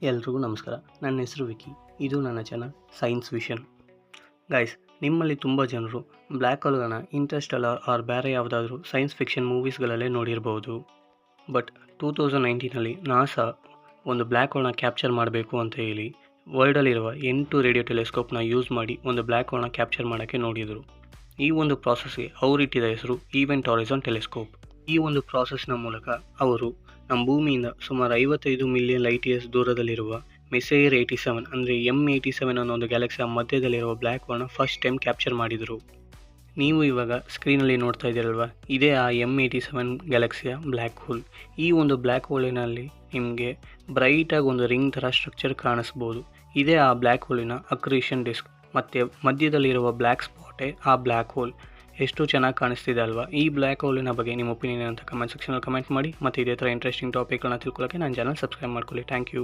ಎಲ್ರಿಗೂ ನಮಸ್ಕಾರ. ನನ್ನ ಹೆಸರು ವಿಕಿ. ಇದು ನನ್ನ ಚಾನಲ್ ಸೈನ್ಸ್ ವಿಷನ್. ಗೈಸ್, ನಿಮ್ಮಲ್ಲಿ ತುಂಬ ಜನರು ಬ್ಲ್ಯಾಕ್ ಹೋಲ್ಗಳನ್ನ ಇಂಟರ್ಸ್ಟೆಲ್ಲರ್ ಆರ್ ಬೇರೆ ಯಾವುದಾದ್ರೂ ಸೈನ್ಸ್ ಫಿಕ್ಷನ್ ಮೂವೀಸ್ಗಳಲ್ಲೇ ನೋಡಿರ್ಬೋದು. ಬಟ್ 2019ನಲ್ಲಿ ನಾಸಾ ಒಂದು ಬ್ಲ್ಯಾಕ್ ಹೋಲ್ನ ಕ್ಯಾಪ್ಚರ್ ಮಾಡಬೇಕು ಅಂತ ಹೇಳಿ ವರ್ಲ್ಡಲ್ಲಿರುವ 8 ರೇಡಿಯೋ ಟೆಲಿಸ್ಕೋಪ್ನ ಯೂಸ್ ಮಾಡಿ ಒಂದು ಬ್ಲ್ಯಾಕ್ ಹೋಲ್ನ ಕ್ಯಾಪ್ಚರ್ ಮಾಡೋಕ್ಕೆ ನೋಡಿದರು. ಈ ಒಂದು ಪ್ರಾಸೆಸ್ಗೆ ಅವರಿಟ್ಟಿದ ಹೆಸರು ಈವೆಂಟ್ ಹಾರೈಝಾನ್ ಟೆಲಿಸ್ಕೋಪ್. ಈ ಒಂದು ಪ್ರಾಸೆಸ್ನ ಮೂಲಕ ಅವರು ನಮ್ಮ ಭೂಮಿಯಿಂದ ಸುಮಾರು 55 ಮಿಲಿಯನ್ ಲೈಟ್ ಇಯರ್ಸ್ ದೂರದಲ್ಲಿರುವ ಮೆಸೈರ್ 87 ಅಂದರೆ M87 ಅನ್ನೋ ಒಂದು ಗ್ಯಾಲಕ್ಸಿಯ ಮಧ್ಯದಲ್ಲಿರುವ ಬ್ಲ್ಯಾಕ್ ಹೋಲ್ನ ಫಸ್ಟ್ ಟೈಮ್ ಕ್ಯಾಪ್ಚರ್ ಮಾಡಿದರು. ನೀವು ಇವಾಗ ಸ್ಕ್ರೀನಲ್ಲಿ ನೋಡ್ತಾ ಇದ್ದೀರಲ್ವ, ಇದೇ ಆ M87 ಗ್ಯಾಲಕ್ಸಿಯ ಬ್ಲ್ಯಾಕ್ ಹೋಲ್. ಈ ಒಂದು ಬ್ಲ್ಯಾಕ್ ಹೋಲಿನಲ್ಲಿ ನಿಮಗೆ ಬ್ರೈಟಾಗಿ ಒಂದು ರಿಂಗ್ ಥರ ಸ್ಟ್ರಕ್ಚರ್ ಕಾಣಿಸ್ಬೋದು. ಇದೇ ಆ ಬ್ಲ್ಯಾಕ್ ಹೋಲಿನ ಅಕ್ರೀಷನ್ ಡಿಸ್ಕ್ ಮತ್ತು ಮಧ್ಯದಲ್ಲಿರುವ ಬ್ಲ್ಯಾಕ್ ಸ್ಪಾಟೇ ಆ ಬ್ಲ್ಯಾಕ್ ಹೋಲ್. ಎಷ್ಟು ಚೆನ್ನಾಗಿ ಕಾಣಿಸ್ತಿದೆ ಅಲ್ವಾ? ಈ ಬ್ಲ್ಯಾಕ್ ಹೋಲಿನ ಬಗ್ಗೆ ನಿಮ್ಮ ಒಪಿನಿಯನ್ ಅಂತ ಕಮೆಂಟ್ ಸೆಕ್ಷನಲ್ಲಿ ಕಮೆಂಟ್ ಮಾಡಿ. ಮತ್ತು ಇದೇ ಥರ ಇಂಟ್ರೆಸ್ಟಿಂಗ್ ಟಾಪಿಕ್ಗಳನ್ನ ತಿಳ್ಕೊಳ್ಳೋಕ್ಕೆ ನನ್ನ ಚಾನಲ್ ಸಬ್ಸ್ಕ್ರೈಬ್ ಮಾಡ್ಕೊಳ್ಳಿ. Thank you.